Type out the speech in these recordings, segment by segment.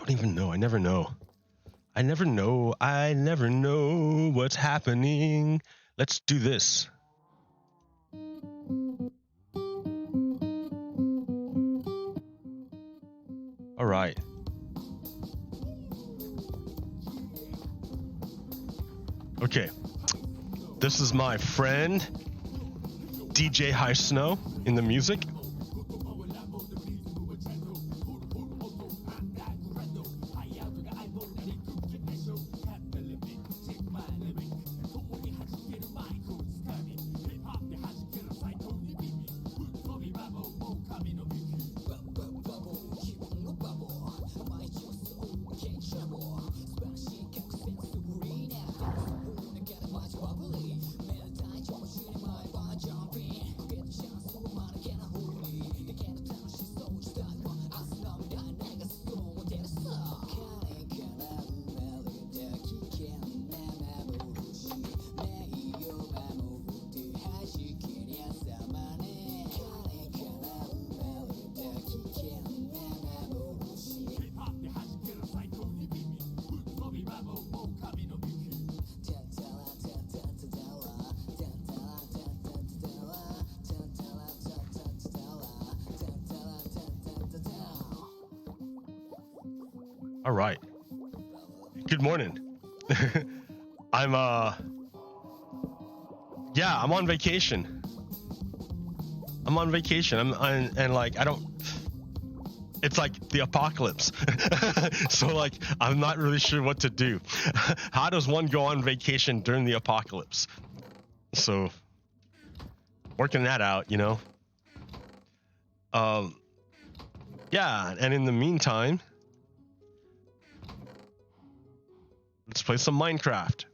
don't even know. I never know. I never know. I never know what's happening. Let's do this. All right. Okay. This is my friend, DJ High Snow, in the music. All right. Good morning. I'm on vacation. And like I don't. It's like the apocalypse. So like I'm not really sure what to do. How does one go on vacation during the apocalypse? So working that out, you know. Yeah, and in the meantime, let's play some Minecraft.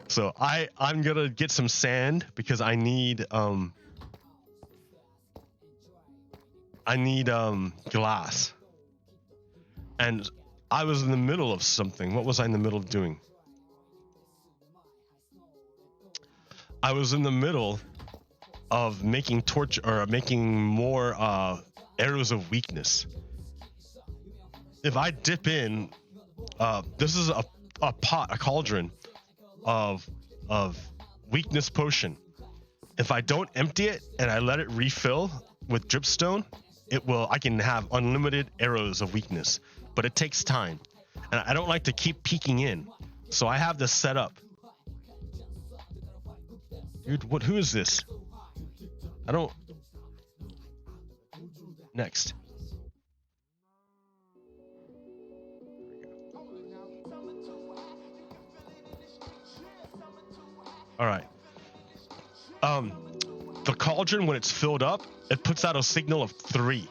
So I'm gonna get some sand because I need glass. And I was in the middle of something. What was I in the middle of doing? I was in the middle of making torch or making more arrows of weakness. If I dip in, this is a pot, a cauldron of weakness potion. If I don't empty it and I let it refill with dripstone, I can have unlimited arrows of weakness, but it takes time. And I don't like to keep peeking in. So I have this set up. Dude, who is this? Next. All right. The cauldron, when it's filled up, it puts out a signal of 3.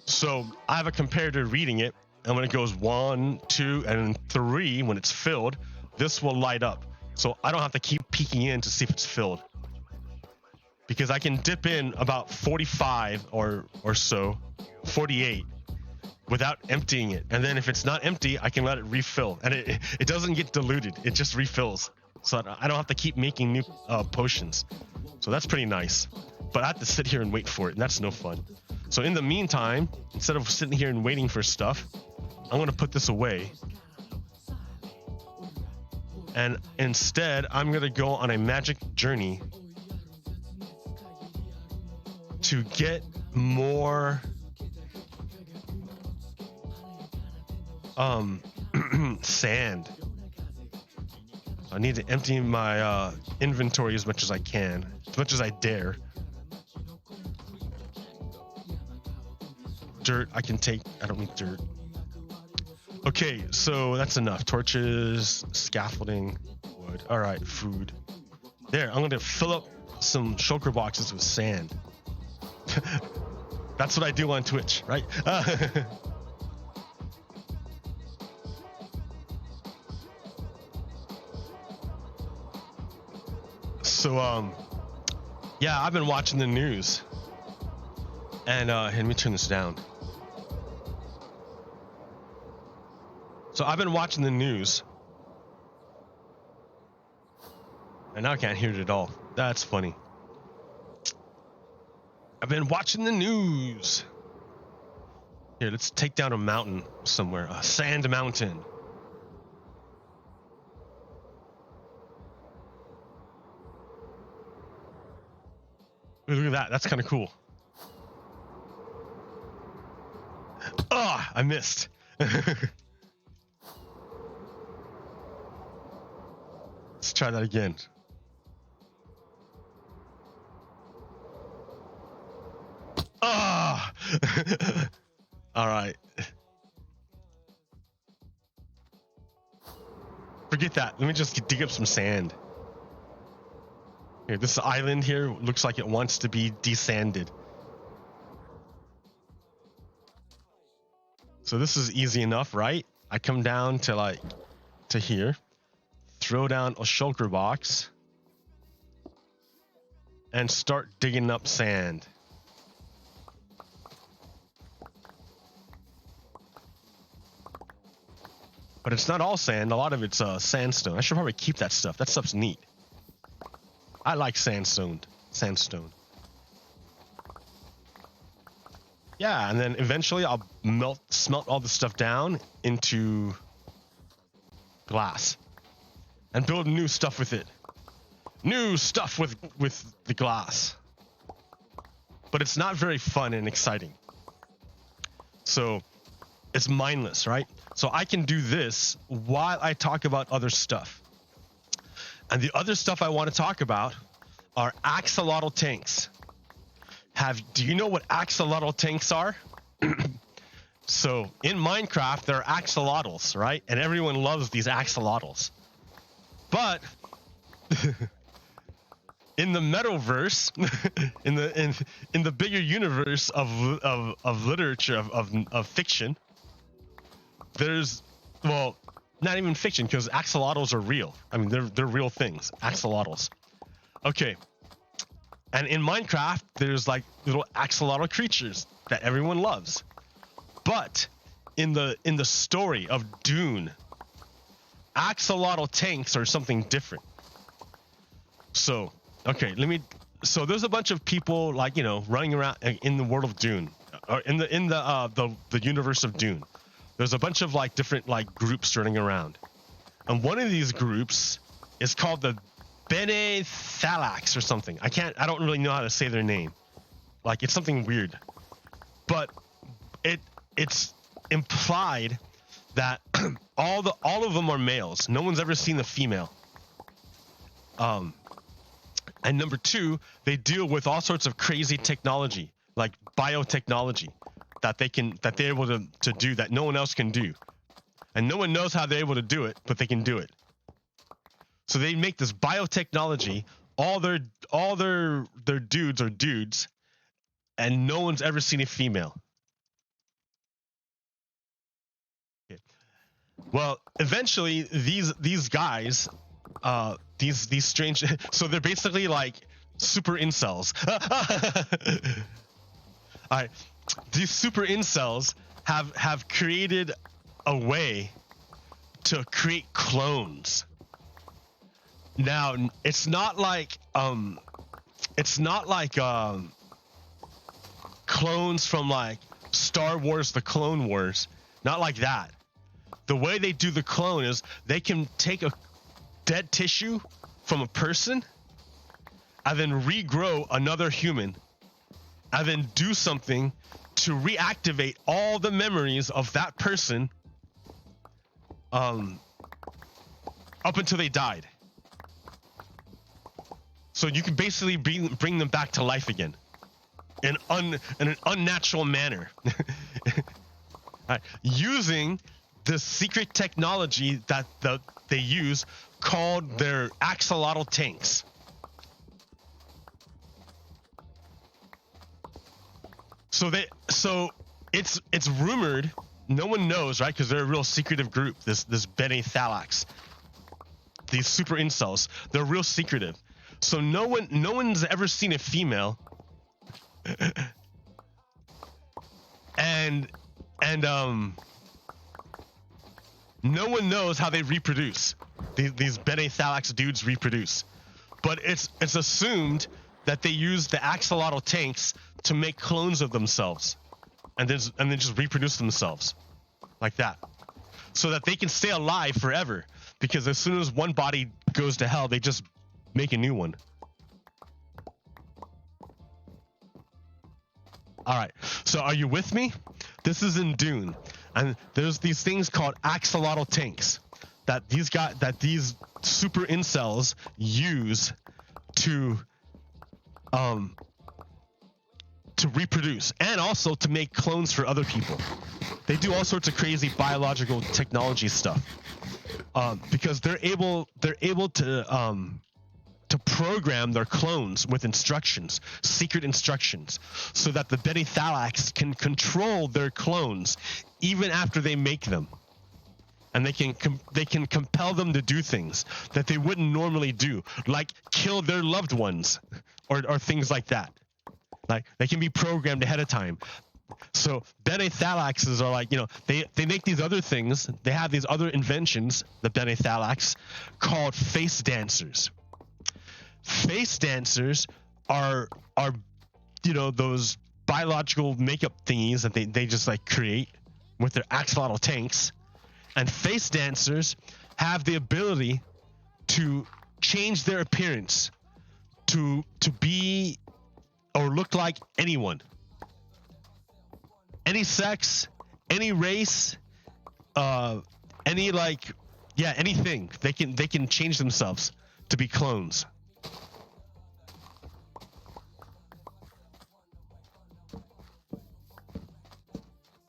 So I have a comparator reading it, and when it goes 1, 2, and 3, when it's filled, this will light up. So I don't have to keep peeking in to see if it's filled. Because I can dip in about 45 or so, 48, without emptying it. And then if it's not empty, I can let it refill. And it doesn't get diluted, it just refills. So I don't have to keep making new potions. So that's pretty nice. But I have to sit here and wait for it, and that's no fun. So in the meantime, instead of sitting here and waiting for stuff, I'm going to put this away. And instead, I'm going to go on a magic journey to get more sand. I need to empty my inventory as much as I can, as much as I dare. Dirt, I can take. I don't need dirt. Okay, so that's enough. Torches, scaffolding, wood. All right, food. There, I'm going to fill up some shulker boxes with sand. That's what I do on Twitch, right? So, yeah, I've been watching the news. And let me turn this down. So I've been watching the news. And now I can't hear it at all. That's funny. I've been watching the news. Here, let's take down a mountain somewhere. A sand mountain. Look at that. That's kind of cool. Oh, I missed. Let's try that again. Ah! All right. Forget that. Let me just dig up some sand. Here, this island here looks like it wants to be desanded. So this is easy enough, right? I come down to here, throw down a shulker box, and start digging up sand. But it's not all sand. A lot of it's sandstone. I should probably keep that stuff. That stuff's neat. I like sandstone. Yeah, and then eventually I'll smelt all the stuff down into glass and build new stuff with it. New stuff with the glass. But it's not very fun and exciting. So it's mindless, right? So I can do this while I talk about other stuff. And the other stuff I want to talk about are axolotl tanks. Do you know what axolotl tanks are? So in Minecraft, there are axolotls, right? And everyone loves these axolotls. But in the metaverse, in the bigger universe of literature of fiction, there's, well, not even fiction, because axolotls are real. I mean, they're real things. Axolotls. Okay. And in Minecraft, there's like little axolotl creatures that everyone loves. But in the story of DUNE, axolotl tanks are something different. So, okay, so there's a bunch of people, like, you know, running around in the world of DUNE, or in the universe of DUNE. There's a bunch of like different like groups running around. And one of these groups is called the Bene Tleilax or something. I don't really know how to say their name. Like, it's something weird. But it's implied that all of them are males. No one's ever seen a female. And number two, they deal with all sorts of crazy technology, like biotechnology, that they're able to do that no one else can do. And no one knows how they're able to do it, but they can do it. So they make this biotechnology. All their dudes are dudes, and no one's ever seen a female. Okay. Well, eventually these guys, these strange, so they're basically like super incels. All right, these super incels have created a way to create clones. Now, it's not like clones from like Star Wars, the Clone Wars. Not like that. The way they do the clone is they can take a dead tissue from a person and then regrow another human and then do something to reactivate all the memories of that person up until they died. So you can basically bring them back to life again in an unnatural manner. Right. Using the secret technology that they use called their axolotl tanks. So it's rumored, no one knows, right? Because they're a real secretive group, this Bene Tleilax. These super incels, they're real secretive. So no one's ever seen a female, and no one knows how they reproduce. These Bene Tleilax dudes reproduce, but it's assumed that they use the axolotl tanks to make clones of themselves, and then just reproduce themselves like that, so that they can stay alive forever. Because as soon as one body goes to hell, they just make a new one. All right, so are you with me? This is in Dune, and there's these things called axolotl tanks that these super incels use to reproduce, and also to make clones for other people. They do all sorts of crazy biological technology stuff, because they're able to program their clones with instructions, secret instructions, so that the Bene Tleilax can control their clones even after they make them, and they can compel them to do things that they wouldn't normally do, like kill their loved ones, or things like that. Like, they can be programmed ahead of time. So Bene Tleilaxes are like, they make these other things. They have these other inventions, the Bene Tleilax, called face dancers. Face dancers are those biological makeup thingies that they just like create with their axolotl tanks. And face dancers have the ability to change their appearance to be or look like anyone, any sex, any race, anything. They can change themselves to be clones.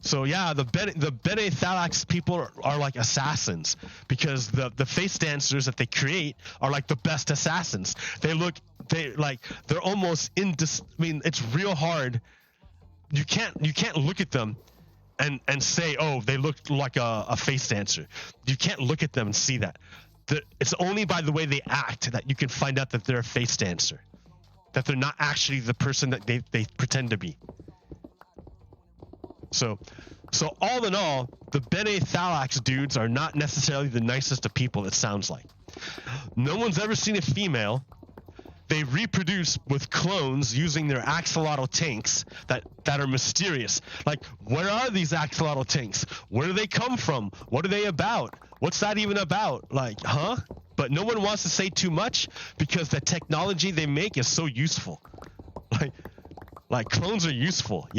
So yeah, the Bene Tleilax people are like assassins, because the face dancers that they create are like the best assassins. They're almost it's real hard. You can't look at them and say, oh, they look like a face dancer. You can't look at them and see that. It's only by the way they act that you can find out that they're a face dancer, that they're not actually the person that they pretend to be. So all in all, the Bene Tleilax dudes are not necessarily the nicest of people, it sounds like. No one's ever seen a female. They reproduce with clones using their axolotl tanks that are mysterious. Like, where are these axolotl tanks? Where do they come from? What are they about? What's that even about? Like, huh? But no one wants to say too much, because the technology they make is so useful. Like clones are useful,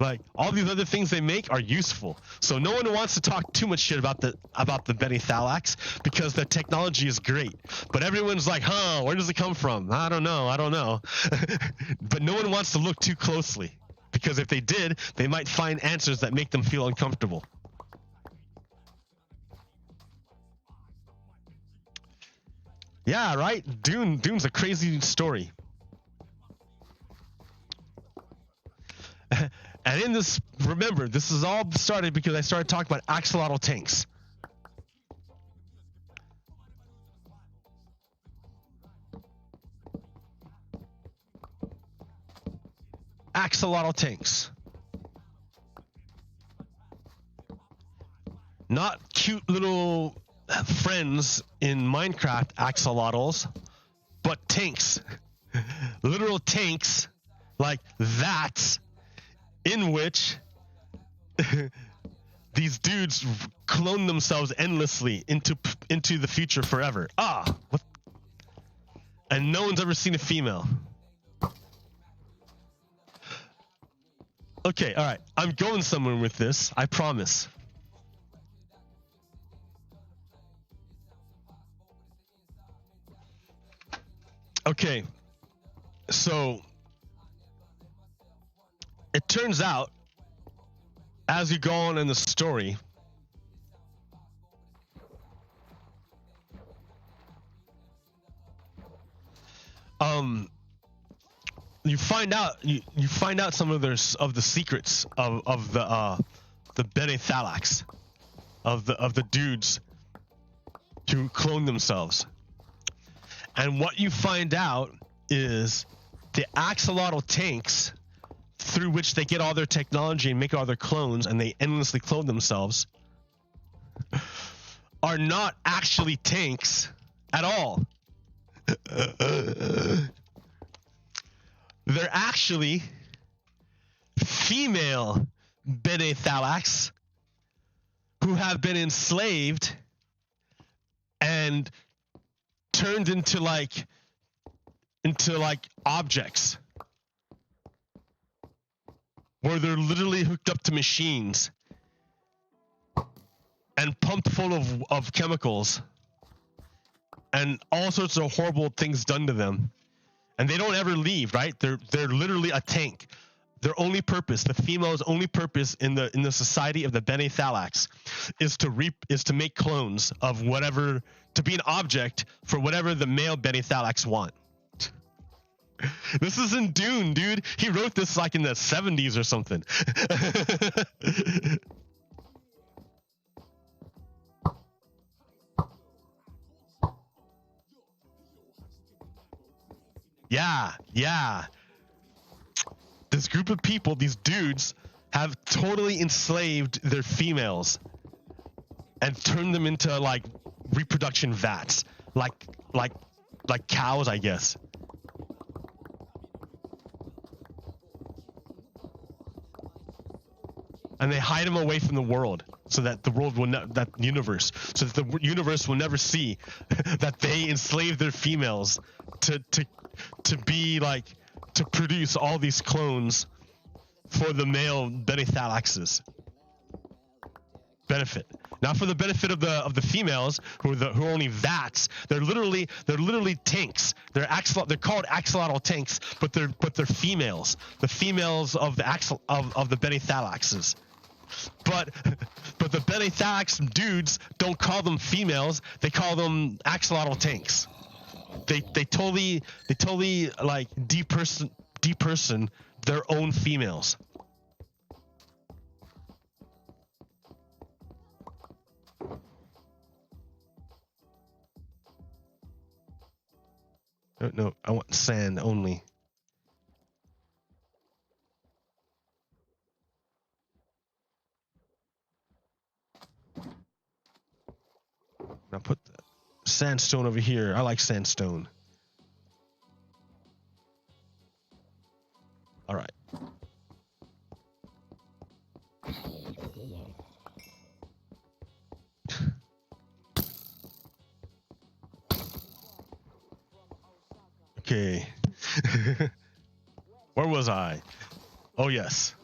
Like, all these other things they make are useful. So no one wants to talk too much shit about the Bene Tleilax, because the technology is great. But everyone's like, huh, where does it come from? I don't know. But no one wants to look too closely, because if they did, they might find answers that make them feel uncomfortable. Yeah, right? Dune's a crazy story. And in this, remember, this is all started because I started talking about axolotl tanks. Axolotl tanks. Not cute little friends in Minecraft axolotls, but tanks. Literal tanks like that, in which these dudes clone themselves endlessly into the future forever. What? And no one's ever seen a female. Okay, all right. I'm going somewhere with this. I promise. Okay, so it turns out, as you go on in the story, you find out some of the secrets of the Bene Tleilax, of the dudes who clone themselves. And what you find out is the axolotl tanks, through which they get all their technology and make all their clones, and they endlessly clone themselves, are not actually tanks at all. They're actually female Bene Tleilax who have been enslaved and turned into like objects, where they're literally hooked up to machines and pumped full of chemicals and all sorts of horrible things done to them, and they don't ever leave, right? They're literally a tank. Their only purpose, the female's only purpose in the society of the Bene Tleilax, is to make clones of whatever, to be an object for whatever the male Bene Tleilax want. This is in Dune, dude. He wrote this like in the 70s or something. Yeah. This group of people, these dudes, have totally enslaved their females and turned them into like reproduction vats, like cows, I guess. And they hide them away from the world, so that the world will that universe, so that the universe will never see that they enslaved their females to be like, to produce all these clones for the male Bene Tleilax's benefit. Not for the benefit of the females who are only vats. They're literally tanks. They're called axolotl tanks, but they're females. The females of the Bene Tleilax's. But the Bene Tleilax dudes don't call them females. They call them axolotl tanks. They totally like deperson their own females. No, I want sand only. Now put the sandstone over here. I like sandstone. All right. Okay. Where was I? Oh, yes.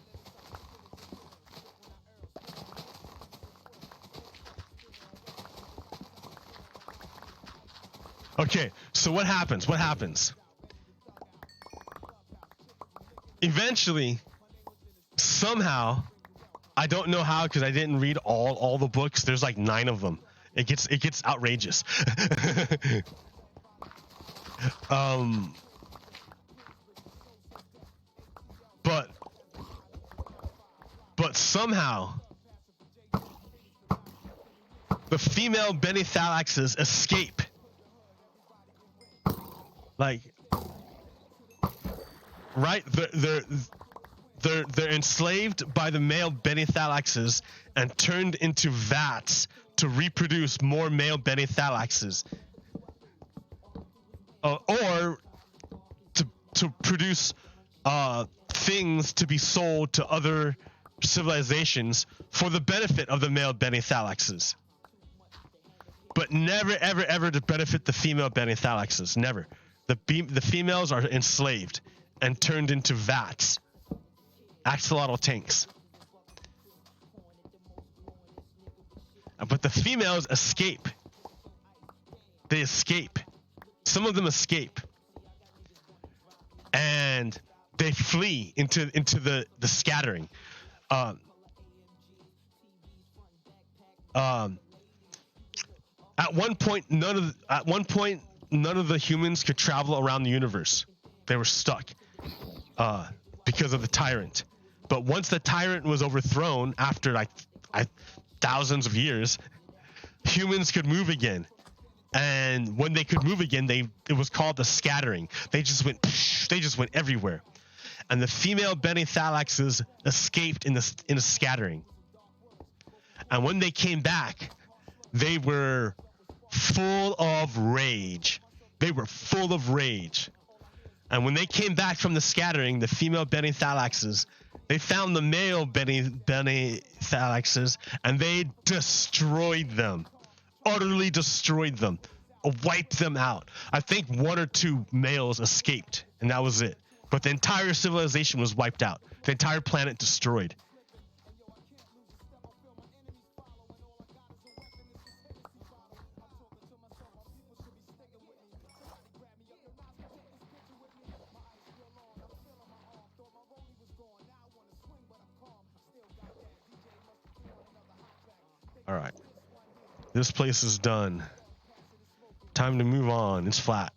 Okay, so what happens? What happens? Eventually, somehow, I don't know how, because I didn't read all the books. There's like 9 of them. It gets outrageous. But somehow the female Bene Tleilax's escape. Like, right? They're enslaved by the male Bene Tleilax's and turned into vats to reproduce more male Bene Tleilax's. Or to produce things to be sold to other civilizations for the benefit of the male Bene Tleilax's. But never, ever to benefit the female Bene Tleilax's. Never. The females are enslaved and turned into vats. Axolotl tanks. But the females escape. They escape. Some of them escape. And they flee into the scattering. At one point, none of the humans could travel around the universe. They were stuck because of the tyrant. But once the tyrant was overthrown, after like thousands of years, humans could move again. And when they could move again, it was called the scattering. They just went everywhere. And the female Bene Tleilax's escaped in the scattering. And when they came back, they were full of rage. They were full of rage. And when they came back from the scattering, the female Bene Tleilax's They found the male Bene Tleilaxes, and they destroyed them. Utterly destroyed them. Wiped them out. I think 1 or 2 males escaped, and that was it. But the entire civilization was wiped out. The entire planet destroyed. All right. This place is done. Time to move on. It's flat.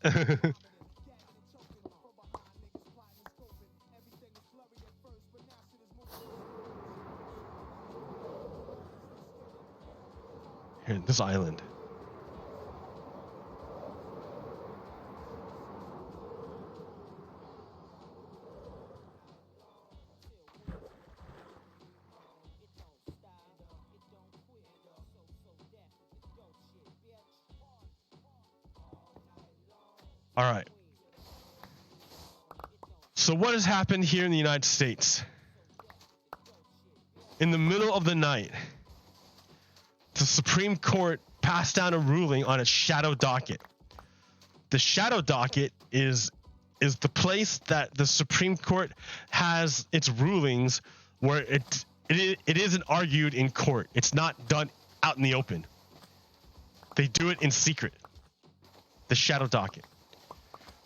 Here, this island. All right. So what has happened here in the United States? In the middle of the night, the Supreme Court passed down a ruling on its shadow docket. The shadow docket is the place that the Supreme Court has its rulings where it isn't argued in court. It's not done out in the open. They do it in secret. The shadow docket.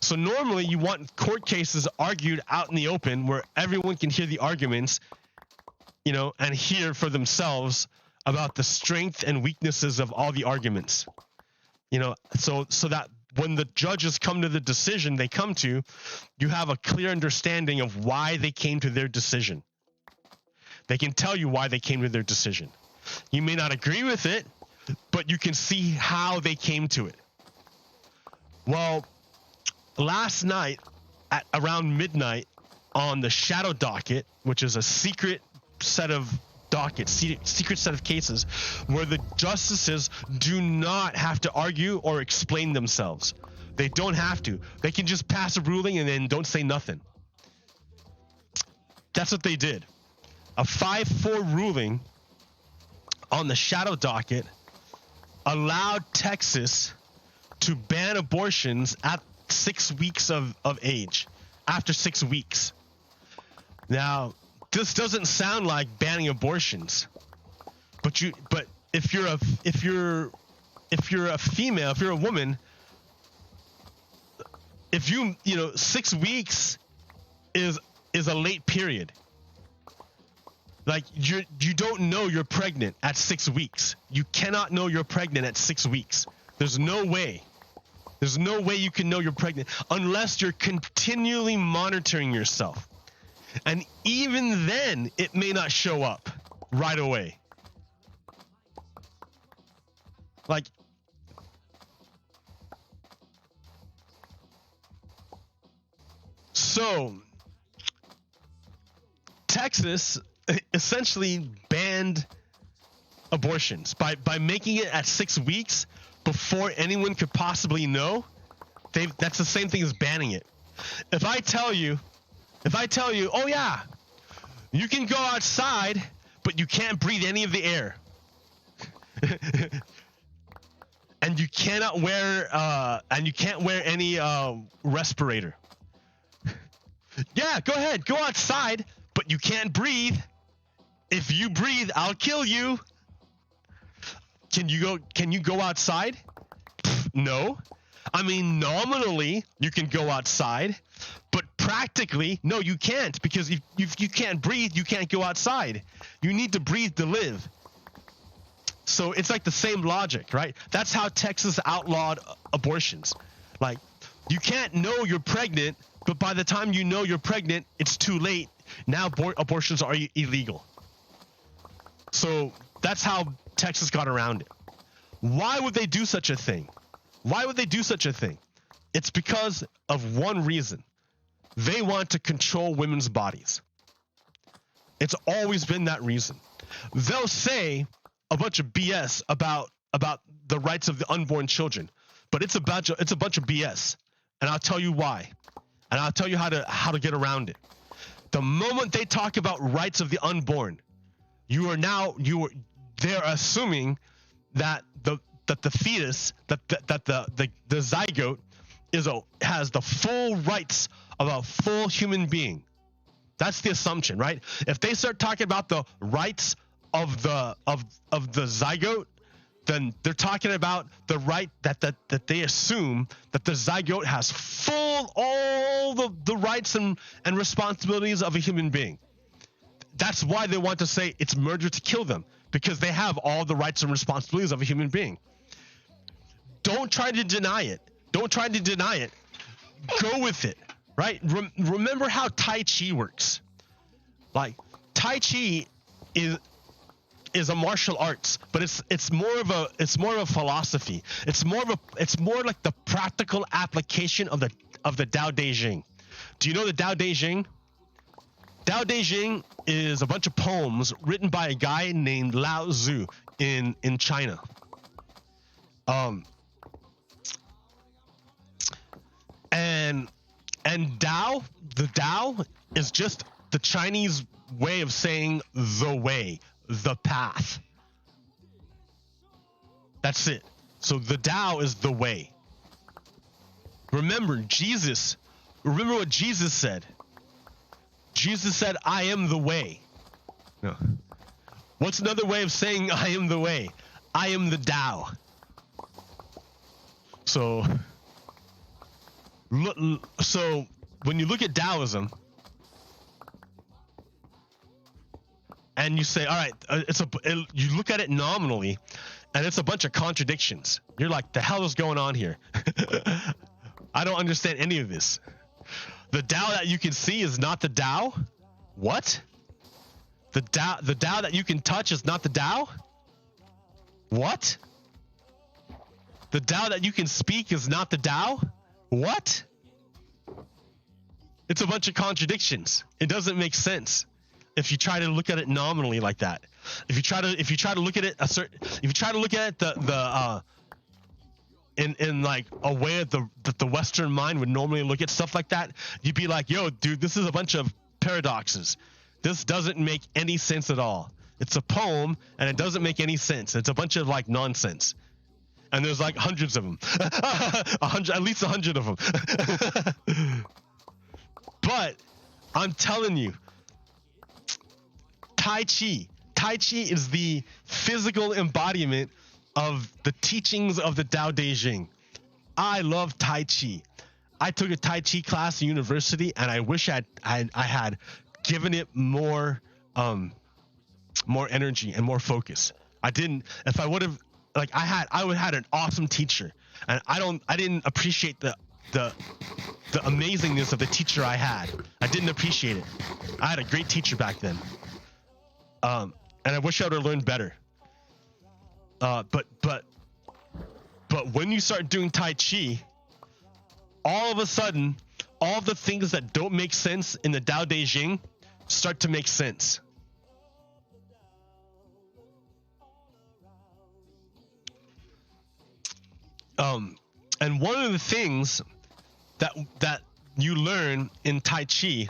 So normally you want court cases argued out in the open where everyone can hear the arguments, you know, and hear for themselves about the strength and weaknesses of all the arguments. You know, so that when the judges come to the decision they come to, you have a clear understanding of why they came to their decision. They can tell you why they came to their decision. You may not agree with it, but you can see how they came to it. Well, last night at around midnight on the shadow docket, which is a secret set of dockets, secret set of cases where the justices do not have to argue or explain themselves. They don't have to. They can just pass a ruling and then don't say nothing. That's what they did. A 5-4 ruling on the shadow docket allowed Texas to ban abortions at 6 weeks of age, after 6 weeks. Now, this doesn't sound like banning abortions, but if you're a female, if you're a woman, if you know 6 weeks is a late period. Like you don't know you're pregnant at 6 weeks. You cannot know you're pregnant at 6 weeks. There's no way. There's no way you can know you're pregnant unless you're continually monitoring yourself. And even then, it may not show up right away. Like, so Texas essentially banned abortions by making it at 6 weeks before anyone could possibly know. That's the same thing as banning it. If I tell you, oh yeah, you can go outside, but you can't breathe any of the air, and you cannot wear any respirator. Yeah, go ahead, go outside, but you can't breathe. If you breathe, I'll kill you. Can you go outside? No. I mean, nominally you can go outside, but practically, no, you can't, because if you can't breathe, you can't go outside. You need to breathe to live. So it's like the same logic, right? That's how Texas outlawed abortions. Like, you can't know you're pregnant, but by the time you know you're pregnant, it's too late. Now abortions are illegal. So that's how Texas got around it. Why would they do such a thing? Why would they do such a thing? It's because of one reason. They want to control women's bodies. It's always been that reason. They'll say a bunch of BS about the rights of the unborn children, but it's a bunch of BS, and I'll tell you why, and I'll tell you how to get around it. The moment they talk about rights of the unborn, they're assuming that the fetus, that the zygote has the full rights of a full human being. That's the assumption, right? If they start talking about the rights of the zygote, then they're talking about the right that they assume that the zygote has all the rights and responsibilities of a human being. That's why they want to say it's murder to kill them, because they have all the rights and responsibilities of a human being. Don't try to deny it. Don't try to deny it. Go with it, right? Remember how Tai Chi works. Like, Tai Chi is a martial arts, but it's more of a philosophy. It's more like the practical application of the Tao Te Ching. Do you know the Tao Te Ching? Tao Te Ching is a bunch of poems written by a guy named Lao Tzu in China. And Tao, the Tao is just the Chinese way of saying the way, the path. That's it. So the Tao is the way. Remember what Jesus said. Jesus said, I am the way. No. What's another way of saying I am the way? I am the Tao. So when you look at Taoism and you say, all right, you look at it nominally and it's a bunch of contradictions. You're like, the hell is going on here? I don't understand any of this. The Tao that you can see is not the Tao? What? The Tao that you can touch is not the Tao? What? The Tao that you can speak is not the Tao? What? It's a bunch of contradictions. It doesn't make sense if you try to look at it nominally like that. If you try to look at it in like a way that the Western mind would normally look at stuff like that, you'd be like, yo, dude, this is a bunch of paradoxes. This doesn't make any sense at all. It's a poem and it doesn't make any sense. It's a bunch of like nonsense. And there's like hundreds of them. At least 100 of them. But I'm telling you, Tai Chi is the physical embodiment of the teachings of the Tao Te Ching. I love Tai Chi. I took a Tai Chi class in university, and I wish I had given it more energy and more focus. I didn't. If I would have, I would have had an awesome teacher, and I didn't appreciate the amazingness of the teacher I had. I didn't appreciate it. I had a great teacher back then, and I wish I would have learned better. But when you start doing Tai Chi, all of a sudden, all the things that don't make sense in the Tao Te Ching start to make sense. And one of the things that you learn in Tai Chi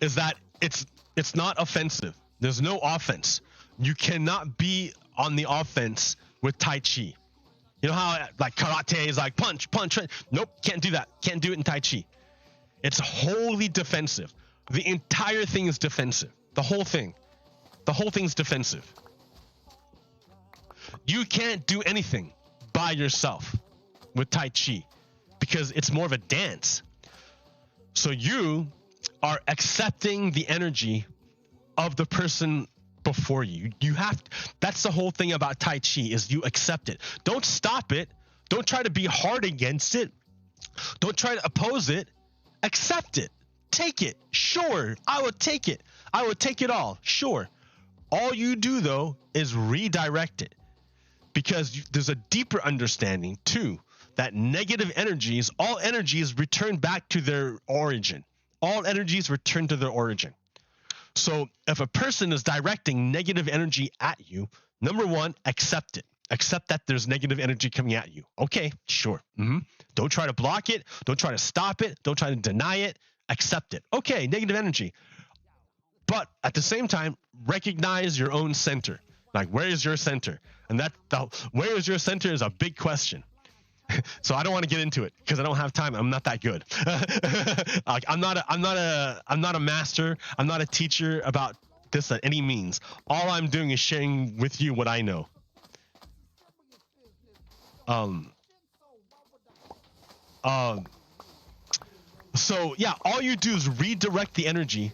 is that it's not offensive. There's no offense. You cannot be on the offense with Tai Chi. You know how like karate is like punch. Nope, can't do that. Can't do it in Tai Chi. It's wholly defensive. The entire thing is defensive. The whole thing's defensive. You can't do anything by yourself with Tai Chi because it's more of a dance. So you are accepting the energy of the person before you. You have to, that's the whole thing about Tai Chi is you accept it. Don't stop it. Don't try to be hard against it. Don't try to oppose it. Accept it. Take it. Sure, I would take it. I would take it all. Sure. All you do though is redirect it because there's a deeper understanding too that negative energies, all energies return back to their origin. All energies return to their origin. So if a person is directing negative energy at you, number one, accept it. Accept that there's negative energy coming at you. Okay, sure. Don't try to block it. Don't try to stop it. Don't try to deny it. accept it. Okay, negative energy. But at the same time, recognize your own center. Like, where is your center? And where is your center is a big question. So I don't want to get into it because I don't have time. I'm not that good. Like, I'm not a master. I'm not a teacher about this at any means. All I'm doing is sharing with you what I know. So yeah, all you do is redirect the energy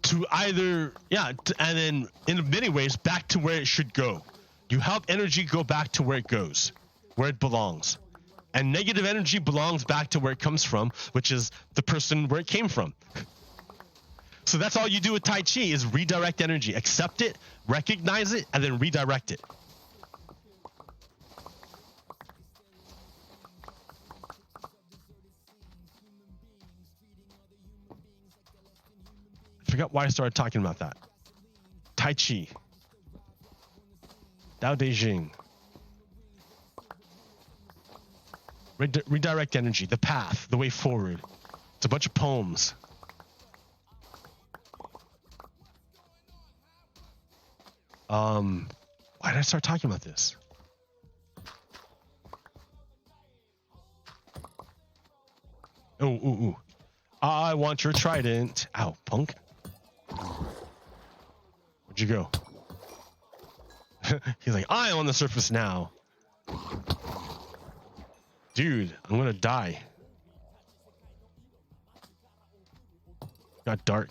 to either, and then in many ways back to where it should go. You help energy go back to where it goes, where it belongs. And negative energy belongs back to where it comes from, which is the person where it came from. So that's all you do with Tai Chi is redirect energy. Accept it, recognize it, and then redirect it. I forgot why I started talking about that. Tai Chi. Tao Te Ching. Redirect energy, the path, the way forward. It's a bunch of poems. Why did I start talking about this? Ooh. I want your trident. Ow, punk. Where'd you go? He's like, I am on the surface now. Dude, I'm gonna die. Got dark.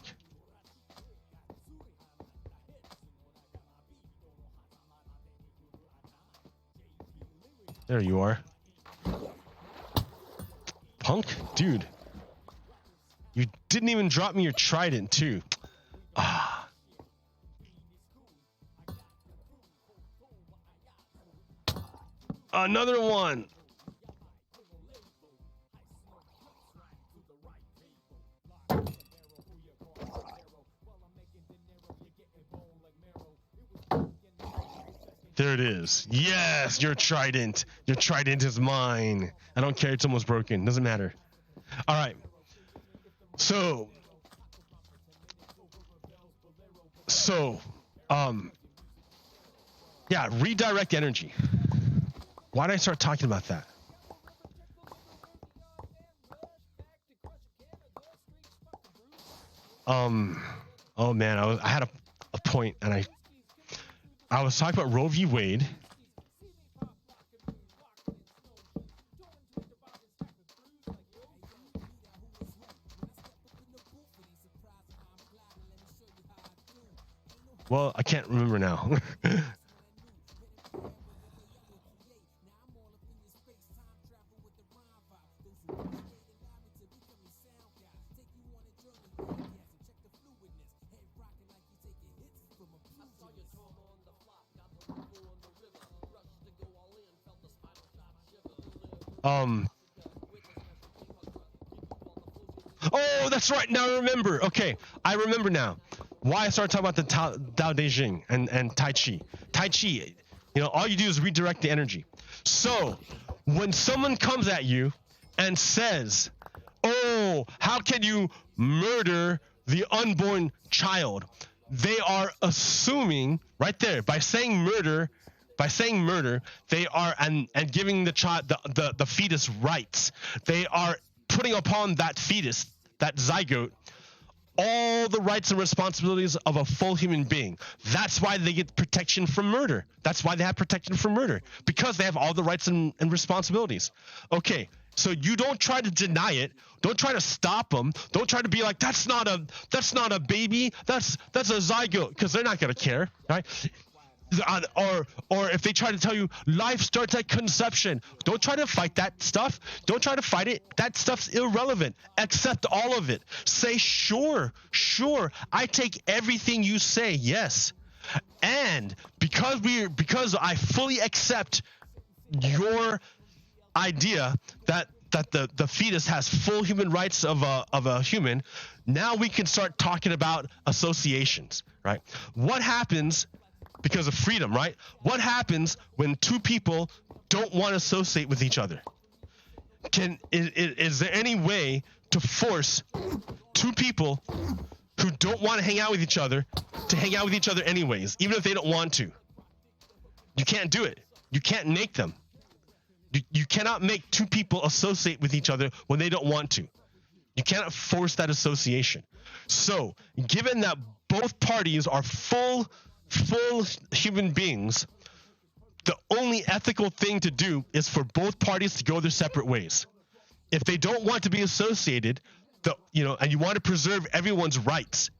There you are. Punk? Dude. You didn't even drop me your trident, too. Ah. Another one. There it is. Yes, your trident. Your trident is mine. I don't care. It's almost broken. Doesn't matter. All right. So, yeah, redirect energy. Why did I start talking about that? Oh man, I had a point, and I was talking about Roe v. Wade. Well, I can't remember now. Oh, that's right. Now I remember. Okay, I remember now. Why I started talking about the Tao Te Ching and Tai Chi. Tai Chi, all you do is redirect the energy. So, when someone comes at you and says, oh, how can you murder the unborn child? They are assuming, right there, by saying murder, they are, and giving the child, the fetus rights, they are putting upon that fetus, that zygote, all the rights and responsibilities of a full human being. That's why they get protection from murder. That's why they have protection from murder, because they have all the rights and responsibilities. Okay, so you don't try to deny it. Don't try to stop them. Don't try to be like, that's not a baby. That's a zygote, because they're not gonna care, right? Or if they try to tell you life starts at conception, don't try to fight that stuff. Don't try to fight it. That stuff's irrelevant. Accept all of it. Say, sure, I take everything you say, yes. And because I fully accept your idea that the fetus has full human rights of a human, now we can start talking about associations, right? What happens because of freedom, right? What happens when two people don't want to associate with each other? Is there any way to force two people who don't want to hang out with each other to hang out with each other anyways, even if they don't want to? You can't do it. You can't make them. You cannot make two people associate with each other when they don't want to. You cannot force that association. So, given that both parties are full human beings, the only ethical thing to do is for both parties to go their separate ways. If they don't want to be associated, and you want to preserve everyone's rights,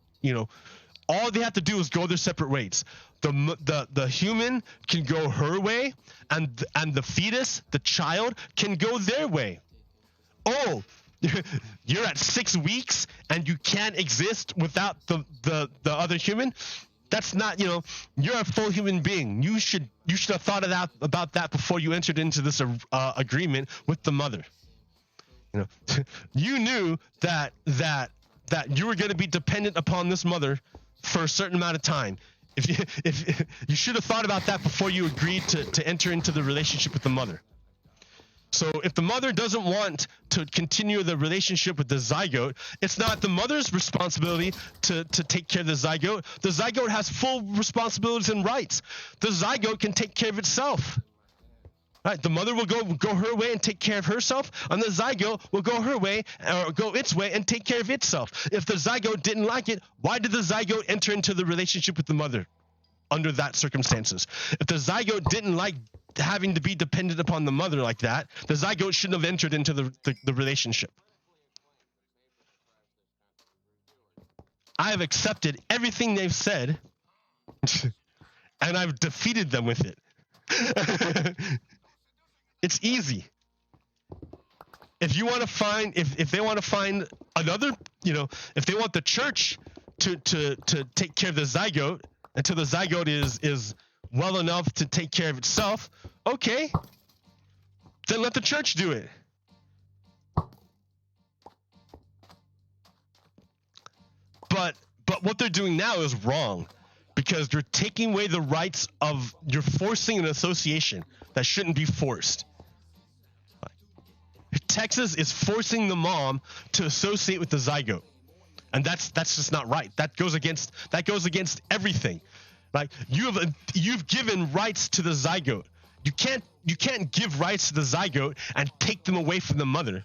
all they have to do is go their separate ways. The human can go her way, and the fetus, the child, can go their way. Oh, you're at 6 weeks and you can't exist without the other human? That's not, you're a full human being. You should have thought about that before you entered into this agreement with the mother. You knew that you were going to be dependent upon this mother for a certain amount of time. If you should have thought about that before you agreed to enter into the relationship with the mother. So if the mother doesn't want to continue the relationship with the zygote, it's not the mother's responsibility to take care of the zygote. The zygote has full responsibilities and rights. The zygote can take care of itself. Right? The mother will go her way and take care of herself, and the zygote will go her way or go its way and take care of itself. If the zygote didn't like it, why did the zygote enter into the relationship with the mother under that circumstances? If the zygote didn't like having to be dependent upon the mother like that, the zygote shouldn't have entered into the relationship. I have accepted everything they've said, and I've defeated them with it. It's easy. If you want to find, if they want to find another, if they want the church to take care of the zygote until the zygote is well enough to take care of itself, okay, then let the church do it. But what they're doing now is wrong, because you're taking away the rights of, you're forcing an association that shouldn't be forced. Texas is forcing the mom to associate with the zygote, and that's just not right. That goes against everything. Like, you've given rights to the zygote. You can't give rights to the zygote and take them away from the mother.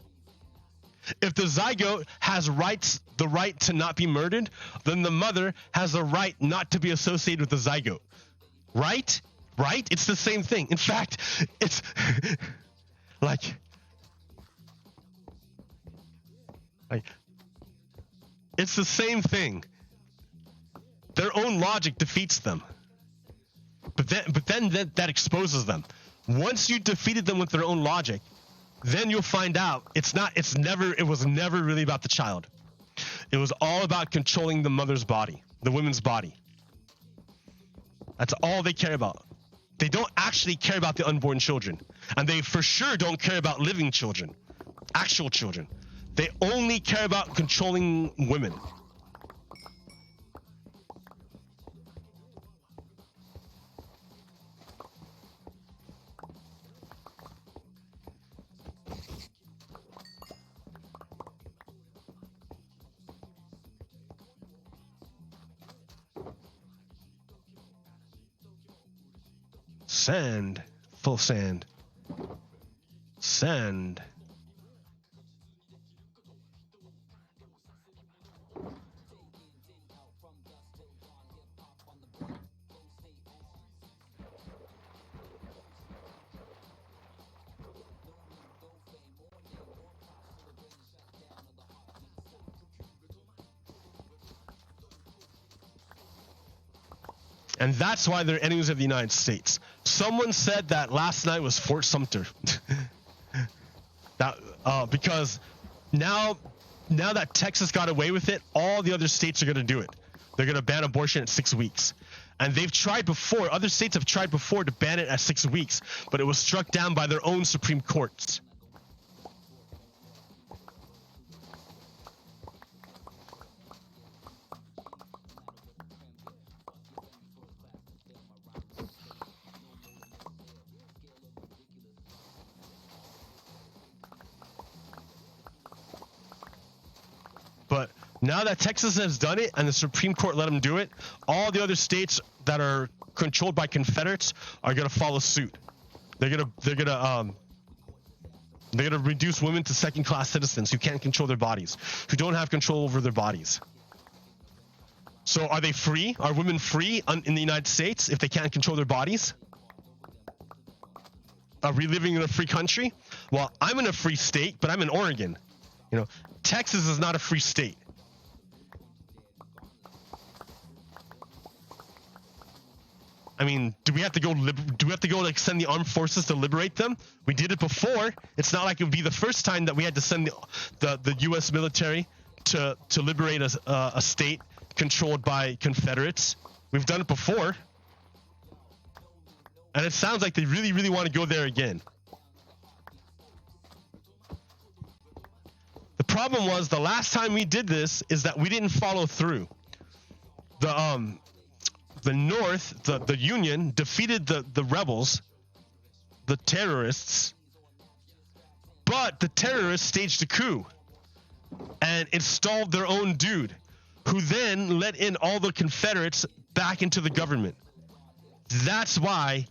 If the zygote has the right to not be murdered, then the mother has the right not to be associated with the zygote. Right? Right? It's the same thing. In fact, it's like it's the same thing. Their own logic defeats them. But then that exposes them. Once you defeated them with their own logic, then you'll find out it was never really about the child. It was all about controlling the mother's body, the woman's body. That's all they care about. They don't actually care about the unborn children. And they for sure don't care about living children, actual children. They only care about controlling women. Sand. Full sand. Sand. And that's why they're enemies of the United States. Someone said that last night was Fort Sumter. Because now that Texas got away with it, all the other states are going to do it. They're going to ban abortion at 6 weeks. And they've tried before, other states have tried before to ban it at 6 weeks, but it was struck down by their own Supreme Courts. Now that Texas has done it and the Supreme Court let them do it, all the other states that are controlled by Confederates are gonna follow suit. They're gonna reduce women to second-class citizens who can't control their bodies, who don't have control over their bodies. So are they free? Are women free in the United States if they can't control their bodies? Are we living in a free country? Well, I'm in a free state, but I'm in Oregon. You know, Texas is not a free state. I mean, do we have to go like send the armed forces to liberate them? We did it before. It's not like it would be the first time that we had to send the U.S. military to liberate a state controlled by Confederates. We've done it before. And it sounds like they really, really want to go there again. The problem was the last time we did this is that we didn't follow through. The North, the Union, defeated the rebels, the terrorists, but the terrorists staged a coup and installed their own dude, who then let in all the Confederates back into the government. That's why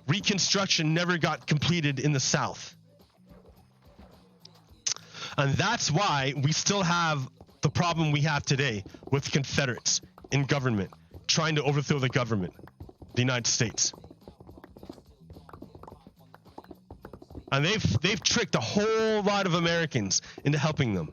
Reconstruction never got completed in the South. And that's why we still have the problem we have today with Confederates in government, trying to overthrow the government, the United States. And they've tricked a whole lot of Americans into helping them.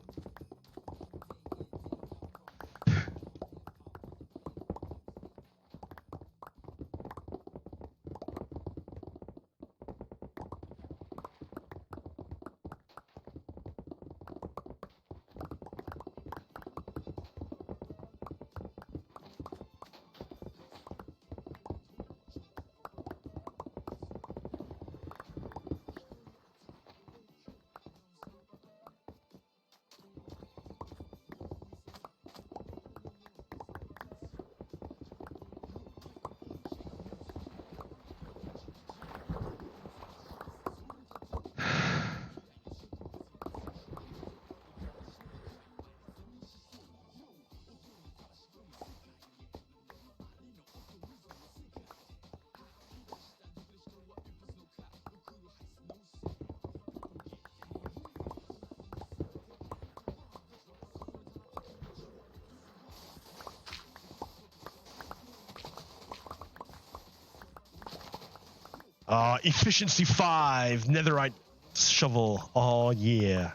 Efficiency 5, netherite shovel. Oh yeah.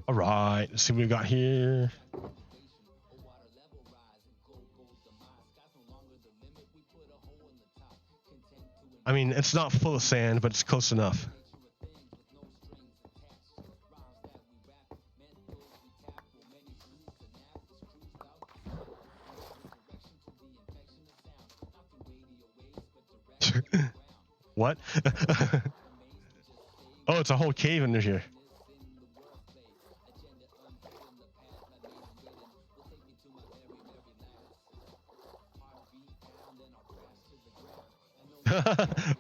All right, let's see what we got here. I mean, it's not full of sand, but it's close enough. What? Oh, it's a whole cave under here.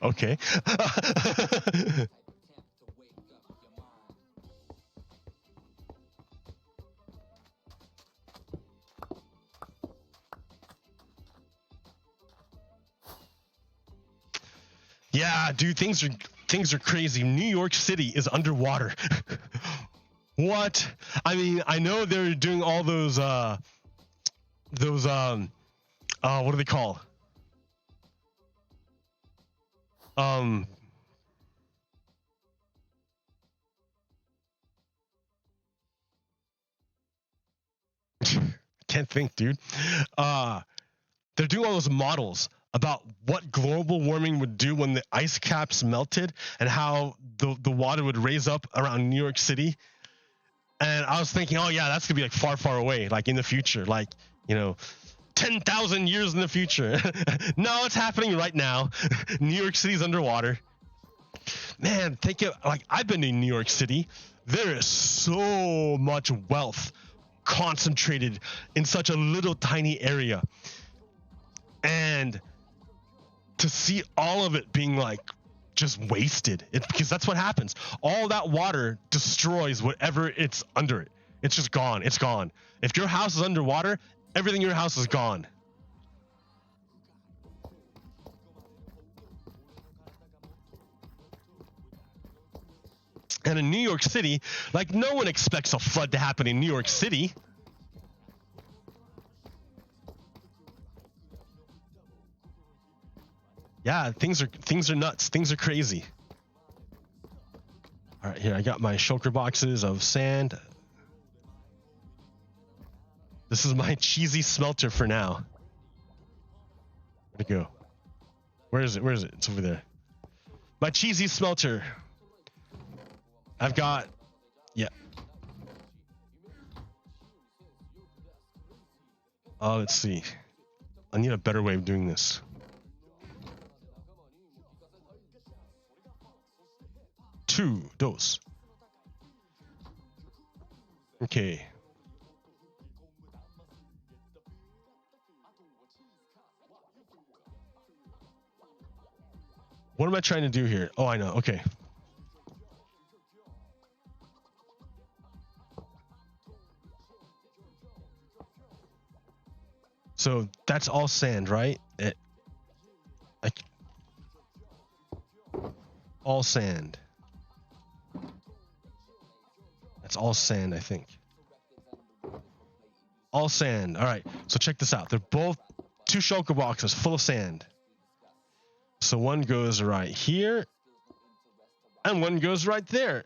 Okay. Yeah, dude, things are crazy. New York City is underwater. What? I mean, I know they're doing all those what do they call? can't think, dude. They're doing all those models about what global warming would do when the ice caps melted and how the water would raise up around New York City. And I was thinking, oh yeah, that's gonna be like far, far away, like in the future, like, you know, 10,000 years in the future. No, it's happening right now. New York City's underwater. Man, think of, like, I've been in New York City. There is so much wealth concentrated in such a little tiny area. And to see all of it being like just wasted, because that's what happens. All that water destroys whatever it's under it. It's just gone. It's gone. If your house is underwater, everything in your house is gone. And in New York City, like, no one expects a flood to happen in New York City. Yeah, things are nuts. Things are crazy. All right, here I got my shulker boxes of sand. This is my cheesy smelter for now. Where'd it go? Where is it? Where is it? It's over there. My cheesy smelter. I've got, yeah. Let's see. I need a better way of doing this. Dos. Okay. What am I trying to do here? Oh, I know. Okay. So that's all sand, right? All sand. That's all sand, I think. All sand. All right. So check this out. They're both two shulker boxes full of sand. So one goes right here, and one goes right there.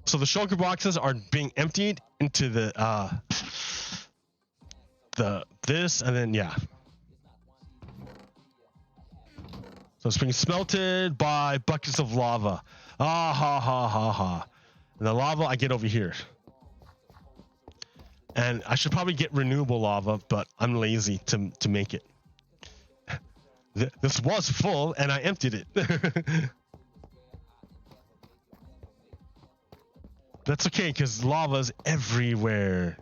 So the shulker boxes are being emptied into the this, and then yeah. So it's being smelted by buckets of lava. Ah ha ha ha ha. And the lava I get over here. And I should probably get renewable lava, but I'm lazy to make it. This was full and I emptied it. That's okay, because lava's everywhere.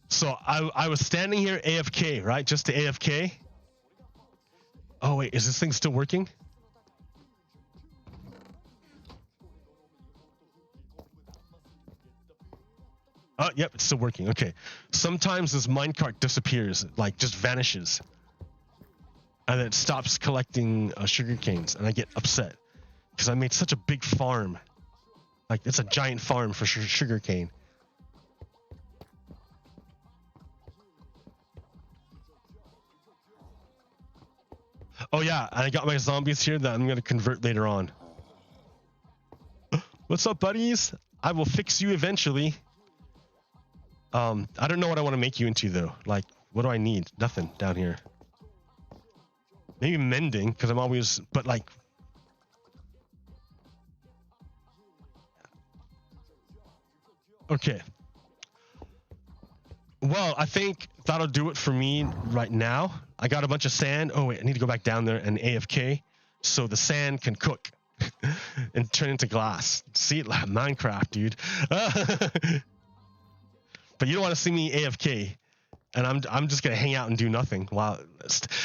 So I was standing here AFK, right? Just to AFK. Oh wait, is this thing still working? Oh, yep, it's still working. Okay. Sometimes this minecart disappears, like just vanishes. And then it stops collecting sugar canes, and I get upset because I made such a big farm. Like, it's a giant farm for sugar cane. Oh yeah, and I got my zombies here that I'm gonna convert later on. What's up, buddies? I will fix you eventually. I don't know what I want to make you into though. Like, what do I need? Nothing down here. Maybe mending, because I'm always, but like, okay. Well, I think that'll do it for me right now. I got a bunch of sand. Oh wait, I need to go back down there and AFK so the sand can cook and turn into glass. See, Minecraft, dude. But you don't want to see me AFK, and I'm just gonna hang out and do nothing. Wow.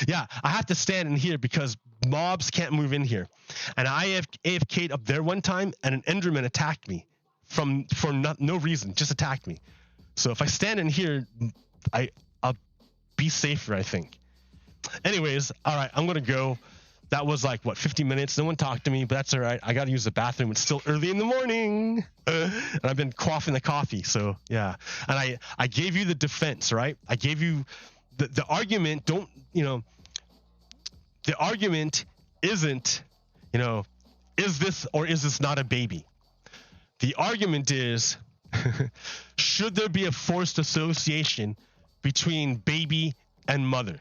Yeah, I have to stand in here because mobs can't move in here, and I AFK'd up there one time, and an Enderman attacked me for no reason, just attacked me. So if I stand in here, I'll be safer, I think. Anyways, all right, I'm gonna go. That was like, what, 50 minutes? No one talked to me, but that's all right. I gotta use the bathroom. It's still early in the morning, and I've been quaffing the coffee. So yeah, and I gave you the defense, right? I gave you the argument. Don't, you know, The argument isn't, you know, is this or is this not a baby? The argument is, should there be a forced association between baby and mother?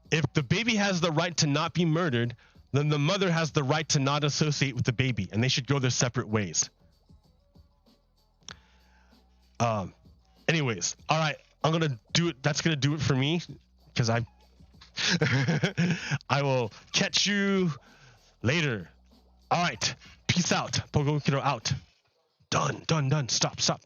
If the baby has the right to not be murdered, then the mother has the right to not associate with the baby, and they should go their separate ways. Anyways, all right, I'm gonna do it. That's gonna do it for me, because I will catch you later. All right, peace out. PoGokeRo out. Done. Stop.